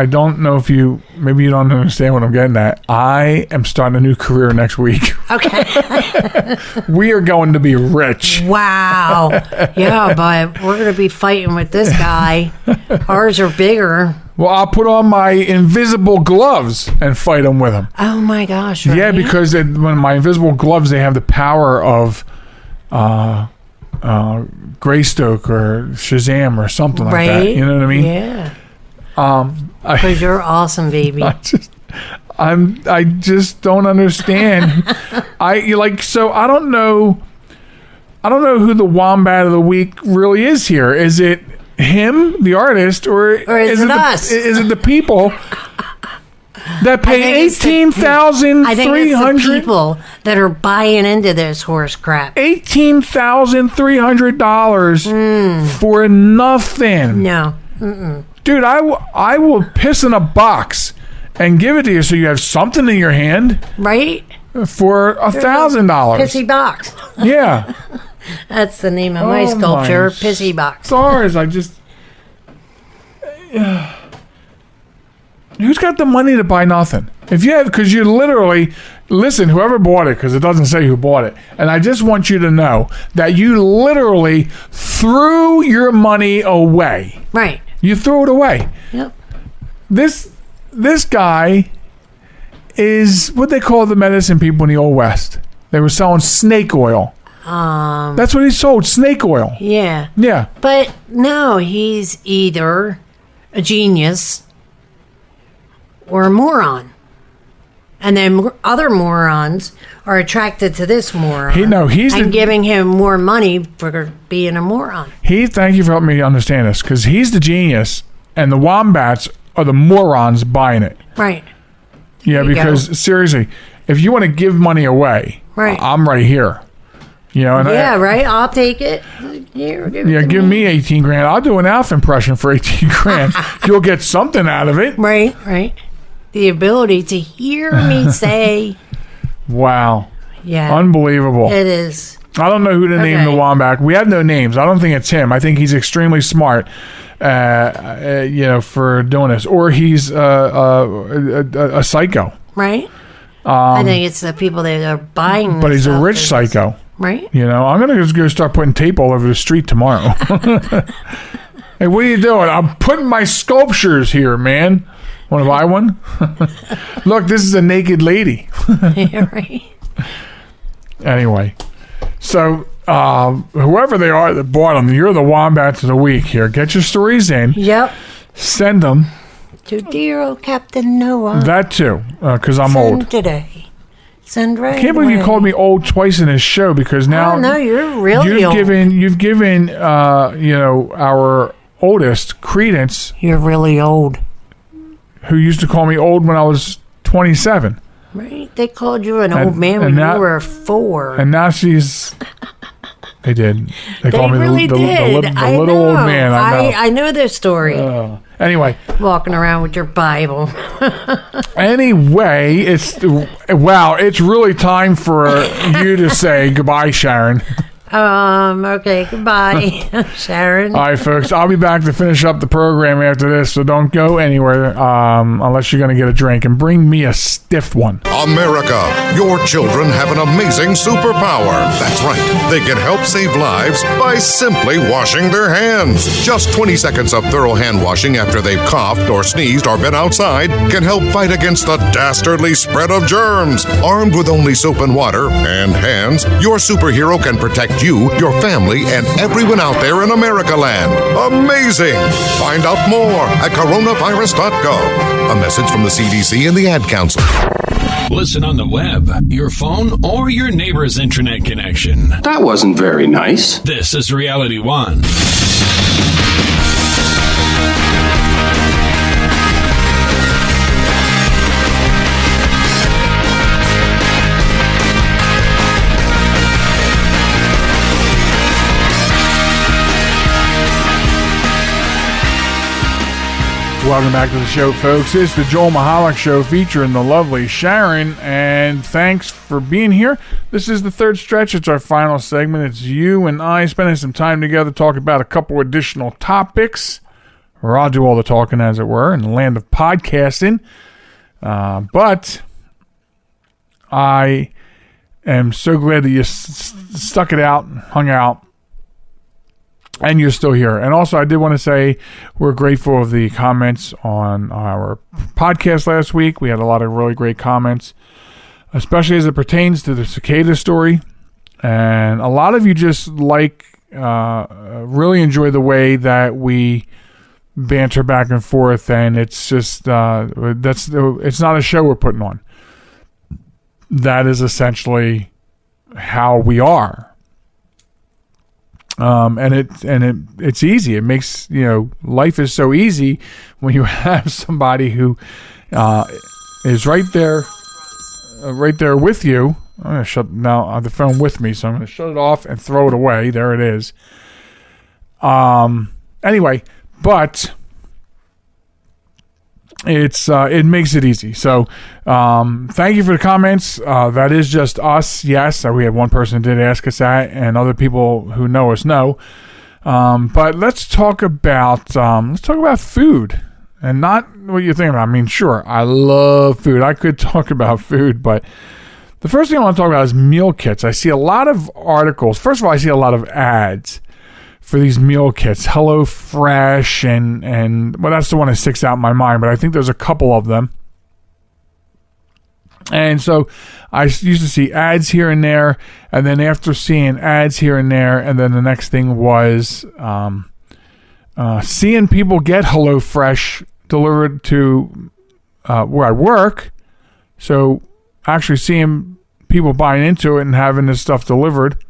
don't know if maybe you don't understand what I'm getting at. I am starting a new career next week. Okay. We are going to be rich. Wow. Yeah, but we're going to be fighting with this guy. Ours are bigger. Well, I'll put on my invisible gloves and fight them with him. Oh my gosh. Yeah, right? because when my invisible gloves, they have the power of Greystoke or Shazam or something like that. You know what I mean? Yeah. Because you're awesome, baby. I just don't understand. I don't know who the Wombat of the Week really is here. Is it him, the artist, or is it us? Is it the people that pay $18,300? I think it's the people that are buying into this horse crap. $18,300 for nothing. No. Mm-mm. Dude, I will piss in a box and give it to you so you have something in your hand. Right? For $1,000. Pissy box. Yeah. That's the name of my sculpture, Pissy Box. Stars, who's got the money to buy nothing? If you have, because you literally, listen, whoever bought it, because it doesn't say who bought it, and I just want you to know that you literally threw your money away. Right. You threw it away. Yep. This guy is what they call the medicine people in the Old West. They were selling snake oil. That's what he sold, snake oil. Yeah. Yeah. But no, he's either a genius or a moron. And then other morons are attracted to this moron. He's giving him more money for being a moron. Thank you for helping me understand this, because he's the genius, and the wombats are the morons buying it. Right. Yeah, because seriously, if you want to give money away, right, I'm right here. Right. I'll take it. Here, give me 18 grand. I'll do an Alf impression for 18 grand. You'll get something out of it. Right. The ability to hear me say. Wow. Yeah. Unbelievable. It is. I don't know who to name the Wombat. We have no names. I don't think it's him. I think he's extremely smart, for doing this. Or he's a psycho. Right. I think it's the people that are buying. But he's a rich psycho. Right. I'm going to just go start putting tape all over the street tomorrow. Hey, what are you doing? I'm putting my sculptures here, man. Want to buy one? Look, this is a naked lady. Yeah, right. Anyway, so whoever they are that bought them, you're the Wombats of the Week here. Get your stories in. Yep. Send them. To dear old Captain Noah. That too, because I'm old. Today. Send right. I can't believe you called me old twice in this show, because now no, you're really old. You've given our oldest Credence. You're really old. Who used to call me old when I was 27. Right. They called you an old man when you were 4. And now she's... They did. They called me really the I little know. old man. I know this story. Anyway. Walking around with your Bible. Anyway, it's really time for you to say goodbye, Sharen. Okay, goodbye, Sharen. All right, folks, I'll be back to finish up the program after this, so don't go anywhere unless you're going to get a drink, and bring me a stiff one. America, your children have an amazing superpower. That's right, they can help save lives by simply washing their hands. Just 20 seconds of thorough hand washing after they've coughed or sneezed or been outside can help fight against the dastardly spread of germs. Armed with only soap and water and hands, your superhero can protect protect you, your family, and everyone out there in America land. Amazing! Find out more at coronavirus.gov. A message from the CDC and the Ad Council. Listen on the web, your phone, or your neighbor's internet connection. That wasn't very nice. This is Reality One. Welcome back to the show, folks. It's the Joel Michalec Show featuring the lovely Sharen, and thanks for being here. This is the third stretch. It's our final segment. It's you and I spending some time together talking about a couple additional topics, or I'll do all the talking, as it were, in the land of podcasting. But I am so glad that you stuck it out, hung out, and you're still here. And also, I did want to say we're grateful of the comments on our podcast last week. We had a lot of really great comments, especially as it pertains to the cicada story. And a lot of you just really enjoy the way that we banter back and forth. And it's just, it's not a show we're putting on. That is essentially how we are. And it's easy. It makes, life is so easy when you have somebody who is right there with you. I'm going to shut now the phone with me, so I'm going to shut it off and throw it away. There it is. Anyway, but it makes it easy. So thank you for the comments. That is just us. Yes, we had one person who did ask us that, and other people who know us know. But let's talk about food, and not what you're thinking about. I mean, sure, I love food. I could talk about food, but the first thing I want to talk about is meal kits. I see a lot of articles. First of all, I see a lot of ads for these meal kits, HelloFresh, and well, that's the one that sticks out in my mind, but I think there's a couple of them. And so I used to see ads here and there, and then after seeing ads here and there, and then the next thing was seeing people get HelloFresh delivered to where I work. So actually seeing people buying into it and having this stuff delivered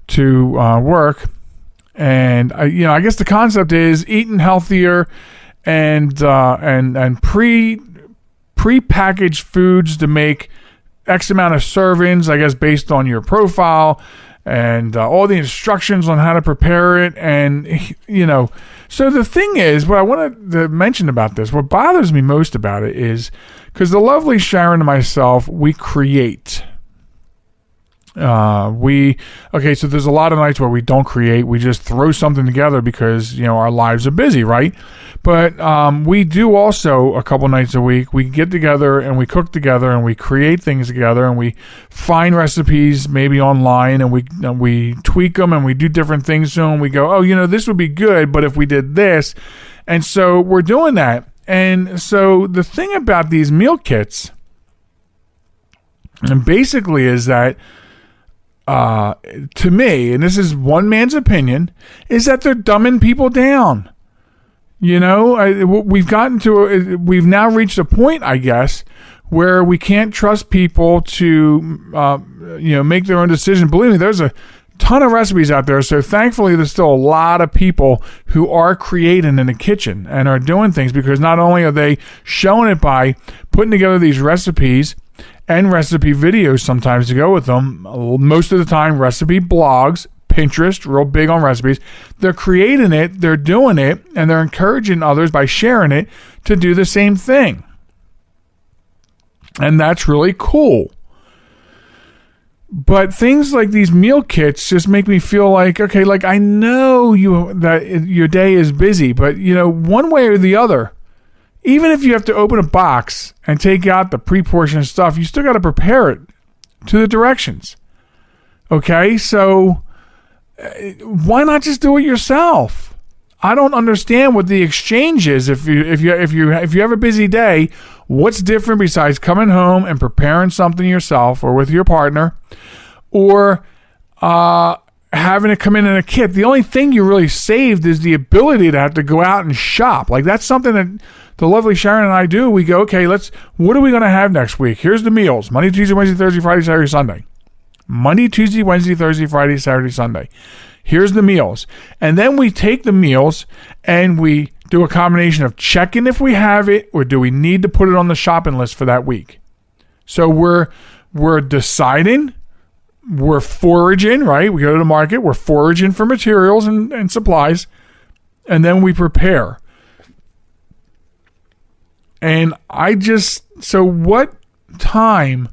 to work. And I guess the concept is eating healthier and pre-packaged foods to make X amount of servings, I guess, based on your profile and all the instructions on how to prepare it. And so the thing is, what I wanted to mention about this, what bothers me most about it is because the lovely Sharen and myself, we create. So there's a lot of nights where we don't create. We just throw something together because, our lives are busy, right? But we do also a couple nights a week. We get together and we cook together and we create things together and we find recipes maybe online and we tweak them and we do different things to them. And we go, this would be good, but if we did this. And so we're doing that. And so the thing about these meal kits, and basically is that, to me, and this is one man's opinion, is that they're dumbing people down. We've now reached a point, I guess, where we can't trust people to, make their own decision. Believe me, there's a ton of recipes out there. So thankfully, there's still a lot of people who are creating in the kitchen and are doing things, because not only are they showing it by putting together these recipes and recipe videos sometimes to go with them. Most of the time, recipe blogs, Pinterest, real big on recipes. They're creating it, they're doing it, and they're encouraging others by sharing it to do the same thing. And that's really cool. But things like these meal kits just make me feel like, okay, like I know that your day is busy, but one way or the other, even if you have to open a box and take out the pre-portioned stuff, you still got to prepare it to the directions. Okay, so why not just do it yourself? I don't understand what the exchange is. If you have a busy day, what's different besides coming home and preparing something yourself or with your partner, or having it come in a kit. The only thing you really saved is the ability to have to go out and shop. Like, that's something that the lovely Sharen and I do. We go, okay, what are we going to have next week? Here's the meals. Monday, Tuesday, Wednesday, Thursday, Friday, Saturday, Sunday. Monday, Tuesday, Wednesday, Thursday, Friday, Saturday, Sunday. Here's the meals. And then we take the meals and we do a combination of checking if we have it or do we need to put it on the shopping list for that week. So we're deciding, we're foraging, right? We go to the market, we're foraging for materials and supplies, and then we prepare. And so what time?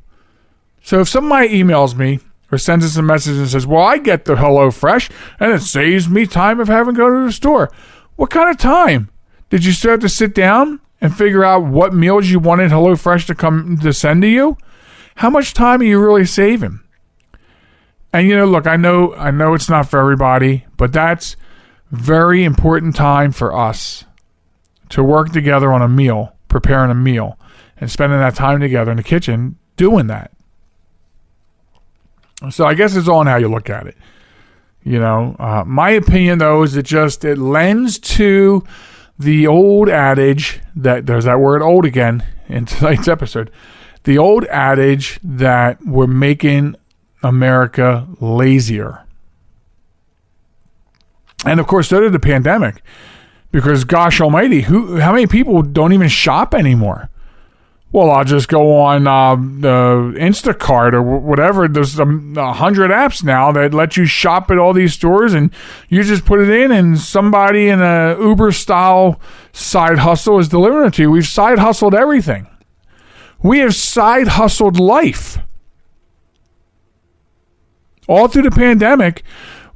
So if somebody emails me or sends us a message and says, well, I get the HelloFresh and it saves me time of having to go to the store. What kind of time? Did you still have to sit down and figure out what meals you wanted HelloFresh to send to you? How much time are you really saving? And, look, I know it's not for everybody, but that's very important time for us to work together on a meal, preparing a meal, and spending that time together in the kitchen doing that. So I guess it's all in how you look at it. My opinion, though, is it lends to the old adage that there's that word old again in tonight's episode. The old adage that we're making America lazier. And of course, so did the pandemic. Because gosh almighty, how many people don't even shop anymore? Well, I'll just go on Instacart or whatever. There's 100 apps now that let you shop at all these stores, and you just put it in, and somebody in a Uber-style side hustle is delivering it to you. We've side hustled everything. We have side hustled life. All through the pandemic,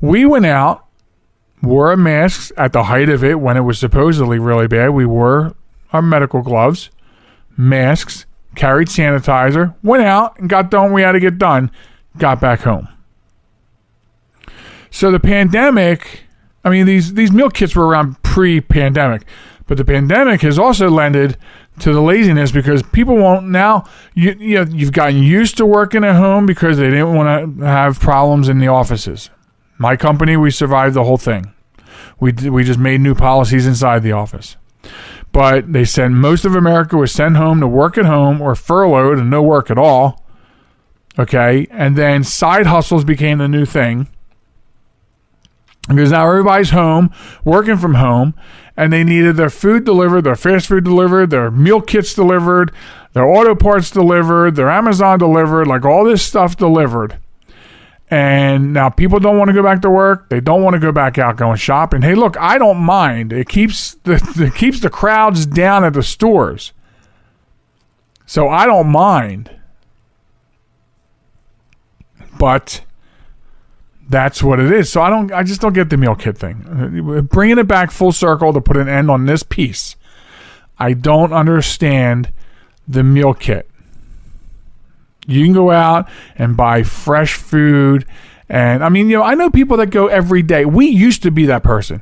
we went out, wore our masks at the height of it when it was supposedly really bad. We wore our medical gloves, masks, carried sanitizer, went out and got done what we had to get done, got back home. So the pandemic, these meal kits were around pre-pandemic, but the pandemic has also lended to the laziness because people won't now, you've gotten used to working at home because they didn't want to have problems in the offices. My company, we survived the whole thing. We just made new policies inside the office. But they said most of America was sent home to work at home or furloughed and no work at all. Okay. And then side hustles became the new thing. Because now everybody's home, working from home, and they needed their food delivered, their fast food delivered, their meal kits delivered, their auto parts delivered, their Amazon delivered, like all this stuff delivered. And now people don't want to go back to work. They don't want to go back out going shopping. Hey, look, I don't mind. It keeps the crowds down at the stores. So I don't mind. But that's what it is. So I just don't get the meal kit thing. Bringing it back full circle to put an end on this piece. I don't understand the meal kit. You can go out and buy fresh food. And I know people that go every day. We used to be that person.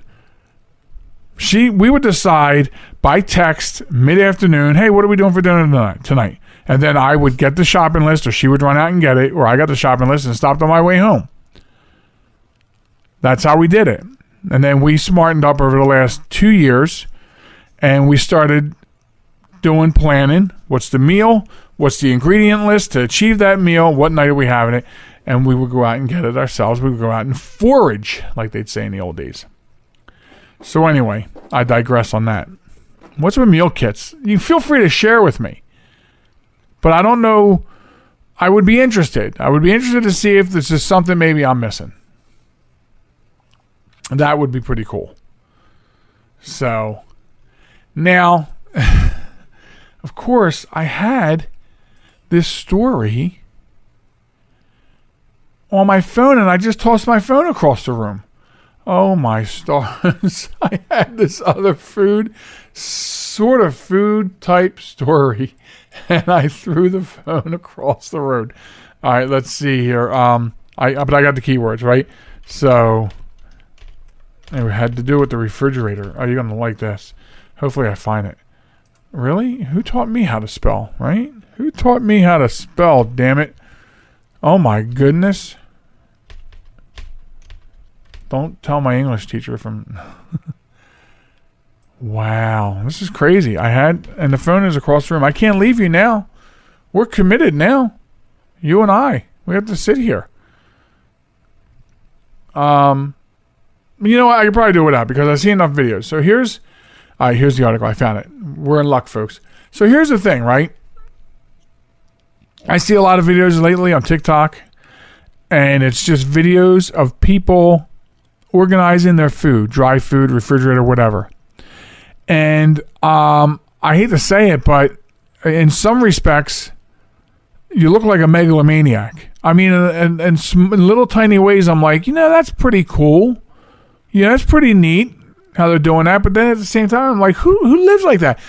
We would decide by text mid-afternoon, hey, what are we doing for dinner tonight? And then I would get the shopping list, or she would run out and get it, or I got the shopping list and stopped on my way home. That's how we did it. And then we smartened up over the last 2 years, and we started doing planning. What's the meal? What's the ingredient list to achieve that meal? What night are we having it? And we would go out and get it ourselves. We would go out and forage, like they'd say in the old days. So anyway, I digress on that. What's with meal kits? You feel free to share with me. But I don't know. I would be interested. I would be interested to see if this is something maybe I'm missing. That would be pretty cool. So, now, of course, I had this story on my phone, and I just tossed my phone across the room. Oh, my stars. I had this other food type story, and I threw the phone across the road. All right, let's see here. But I got the keywords, right? So it had to do with the refrigerator. Are you going to like this? Hopefully I find it. Really? Who taught me how to spell, right? Who taught me how to spell, damn it? Oh my goodness. Don't tell my English teacher from... Wow, this is crazy. And the phone is across the room. I can't leave you now. We're committed now. You and I. We have to sit here. You know what? I could probably do it without because I see enough videos. So here's the article. I found it. We're in luck, folks. So here's the thing, right? I see a lot of videos lately on TikTok, and it's just videos of people organizing their food, dry food, refrigerator, whatever. And I hate to say it, but in some respects, you look like a megalomaniac. I mean, in little tiny ways, I'm like, that's pretty cool. That's pretty neat how they're doing that. But then at the same time, I'm like, who lives like that?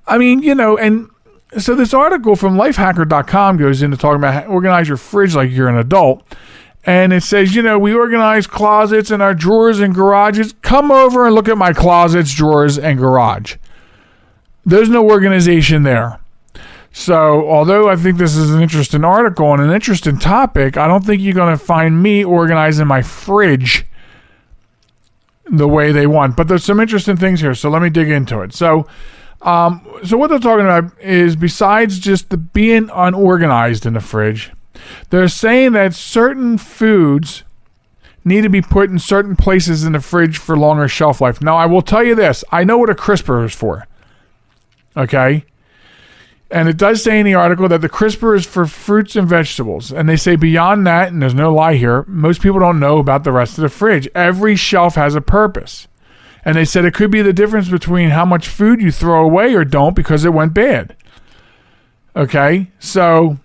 I mean, and so this article from lifehacker.com goes into talking about how to organize your fridge like you're an adult. And it says, we organize closets in our drawers and garages. Come over and look at my closets, drawers, and garage. There's no organization there. So, although I think this is an interesting article and an interesting topic, I don't think you're going to find me organizing my fridge the way they want. But there's some interesting things here, so let me dig into it. So what they're talking about is besides just the being unorganized in the fridge, they're saying that certain foods need to be put in certain places in the fridge for longer shelf life. Now, I will tell you this. I know what a crisper is for. Okay? And it does say in the article that the crisper is for fruits and vegetables. And they say beyond that, and there's no lie here, most people don't know about the rest of the fridge. Every shelf has a purpose. And they said it could be the difference between how much food you throw away or don't because it went bad. Okay? So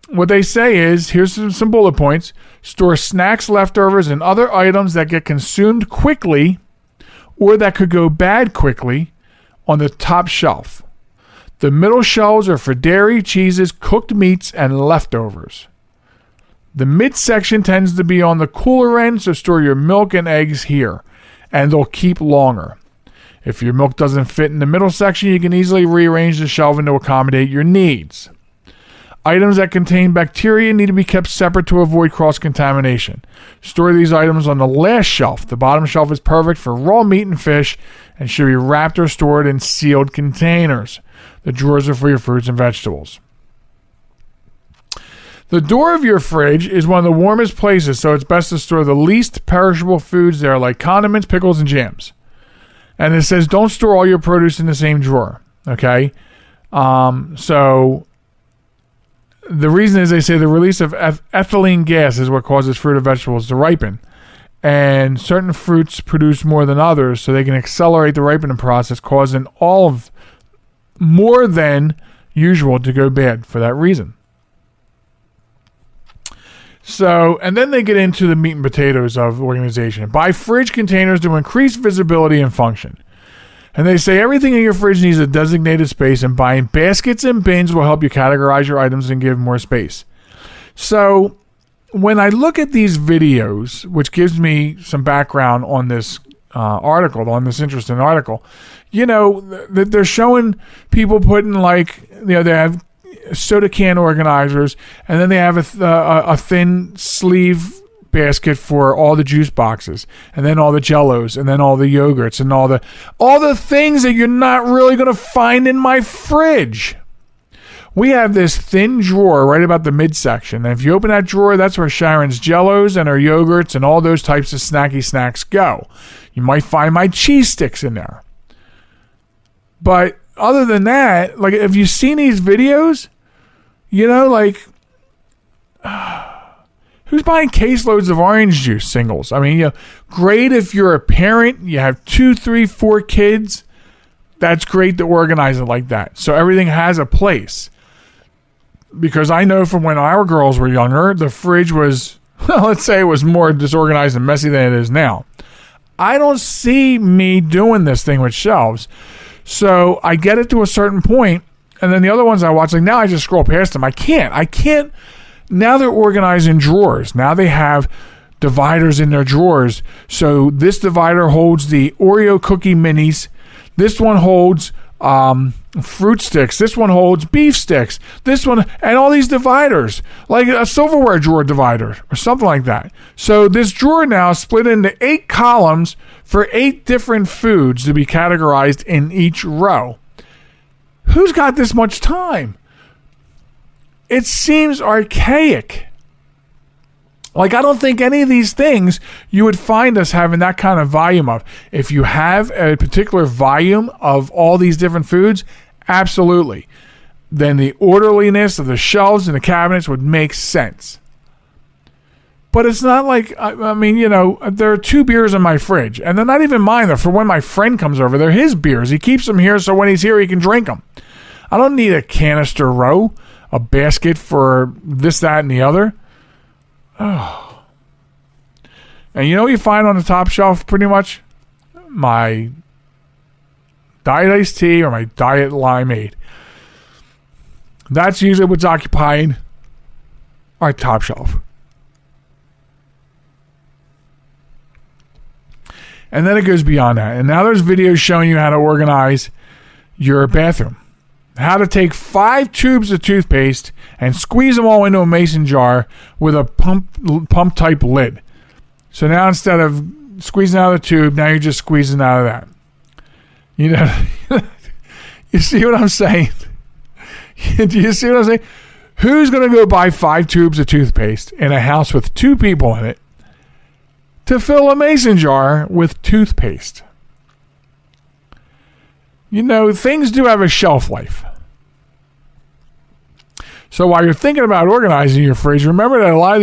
what they say is, here's some bullet points. Store snacks, leftovers, and other items that get consumed quickly or that could go bad quickly on the top shelf. The middle shelves are for dairy, cheeses, cooked meats, and leftovers. The midsection tends to be on the cooler end, so store your milk and eggs here, and they'll keep longer. If your milk doesn't fit in the middle section, you can easily rearrange the shelving to accommodate your needs. Items that contain bacteria need to be kept separate to avoid cross-contamination. Store these items on the last shelf. The bottom shelf is perfect for raw meat and fish and should be wrapped or stored in sealed containers. The drawers are for your fruits and vegetables. The door of your fridge is one of the warmest places, so it's best to store the least perishable foods there, like condiments, pickles, and jams. And it says don't store all your produce in the same drawer. Okay? So the reason is they say the release of ethylene gas is what causes fruit and vegetables to ripen. And certain fruits produce more than others, so they can accelerate the ripening process, causing all of more than usual to go bad for that reason. So, and then they get into the meat and potatoes of organization. Buy fridge containers to increase visibility and function. And they say everything in your fridge needs a designated space, and buying baskets and bins will help you categorize your items and give more space. So, when I look at these videos, which gives me some background on this article, on this interesting article, they're showing people putting they have soda can organizers, and then they have a thin sleeve basket for all the juice boxes, and then all the Jellos, and then all the yogurts, and all the things that you're not really going to find in my fridge. We have this thin drawer right about the midsection, and if you open that drawer, that's where Sharon's Jellos and her yogurts and all those types of snacky snacks go. You might find my cheese sticks in there. But other than that, have you seen these videos? Who's buying caseloads of orange juice singles? I mean, great if you're a parent, you have 2, 3, 4 kids. That's great to organize it like that. So everything has a place. Because I know from when our girls were younger, the fridge was, let's say it was more disorganized and messy than it is now. I don't see me doing this thing with shelves. So I get it to a certain point, and then the other ones I watch, now I just scroll past them. I can't. Now they're organized in drawers. Now they have dividers in their drawers. So this divider holds the Oreo cookie minis. This one holds fruit sticks. This one holds beef sticks. This one, and all these dividers, like a silverware drawer divider or something like that. So this drawer now is split into 8 columns for 8 different foods to be categorized in each row. Who's got this much time? It seems archaic. Like, I don't think any of these things you would find us having that kind of volume of. If you have a particular volume of all these different foods, absolutely. Then the orderliness of the shelves and the cabinets would make sense. But it's not like, I mean, you know, there are 2 beers in my fridge, and they're not even mine. They're for when my friend comes over. They're his beers. He keeps them here so when he's here, he can drink them. I don't need a canister row, a basket for this, that, and the other. Oh. And you know what you find on the top shelf pretty much? My diet iced tea or my diet limeade. That's usually what's occupying our top shelf. And then it goes beyond that. And now there's videos showing you how to organize your bathroom. How to take 5 tubes of toothpaste and squeeze them all into a mason jar with a pump type lid. So now instead of squeezing out of the tube, now you're just squeezing out of that. You know, you see what I'm saying? Do you see what I'm saying? Who's going to go buy 5 tubes of toothpaste in a house with 2 people in it to fill a mason jar with toothpaste? You know, things do have a shelf life. So while you're thinking about organizing your fridge, remember that a lot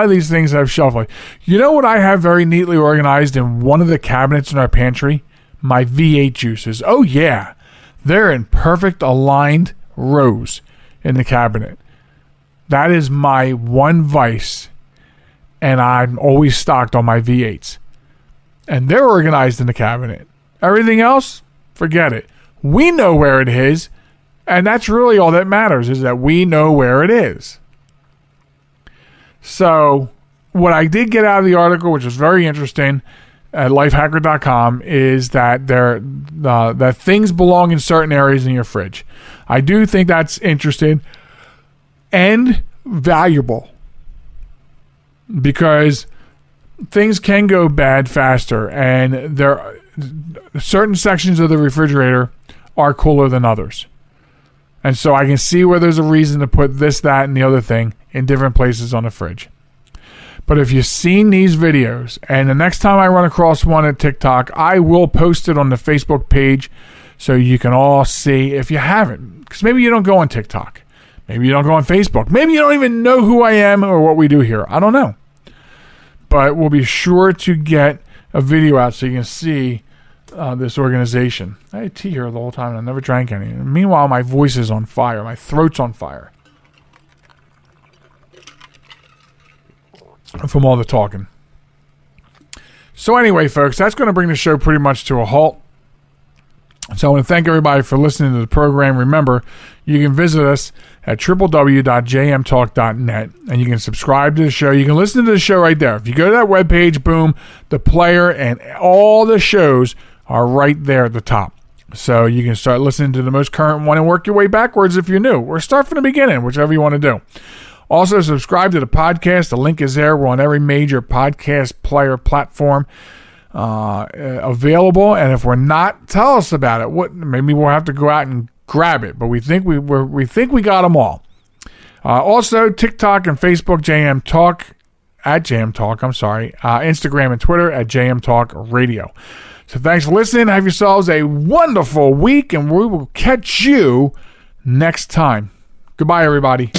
of these things have shelf life. You know what I have very neatly organized in one of the cabinets in our pantry? My V8 juices. Oh, yeah. They're in perfect aligned rows in the cabinet. That is my one vice, and I'm always stocked on my V8s. And they're organized in the cabinet. Everything else, forget it. We know where it is, and that's really all that matters, is that we know where it is. So what I did get out of the article, which was very interesting at lifehacker.com, is that that things belong in certain areas in your fridge. I do think that's interesting and valuable, because things can go bad faster, and there are certain sections of the refrigerator are cooler than others. And so I can see where there's a reason to put this, that, and the other thing in different places on the fridge. But if you've seen these videos, and the next time I run across one at TikTok, I will post it on the Facebook page so you can all see if you haven't. Because maybe you don't go on TikTok. Maybe you don't go on Facebook. Maybe you don't even know who I am or what we do here. I don't know. But we'll be sure to get a video out so you can see this organization. I had tea here the whole time and I never drank any. Meanwhile, my voice is on fire. My throat's on fire from all the talking. So anyway, folks, that's going to bring the show pretty much to a halt. So I want to thank everybody for listening to the program. Remember, you can visit us at www.jmtalk.net, and you can subscribe to the show. You can listen to the show right there. If you go to that webpage, boom, the player and all the shows are right there at the top. So you can start listening to the most current one and work your way backwards if you're new, or start from the beginning, whichever you want to do. Also, subscribe to the podcast. The link is there. We're on every major podcast player platform available. And if we're not, tell us about it. Maybe we'll have to go out and grab it. But we think we got them all. Also, TikTok and Facebook, JM Talk, at JM Talk. I'm sorry. Instagram and Twitter at JM Talk Radio. So thanks for listening. Have yourselves a wonderful week, and we will catch you next time. Goodbye, everybody.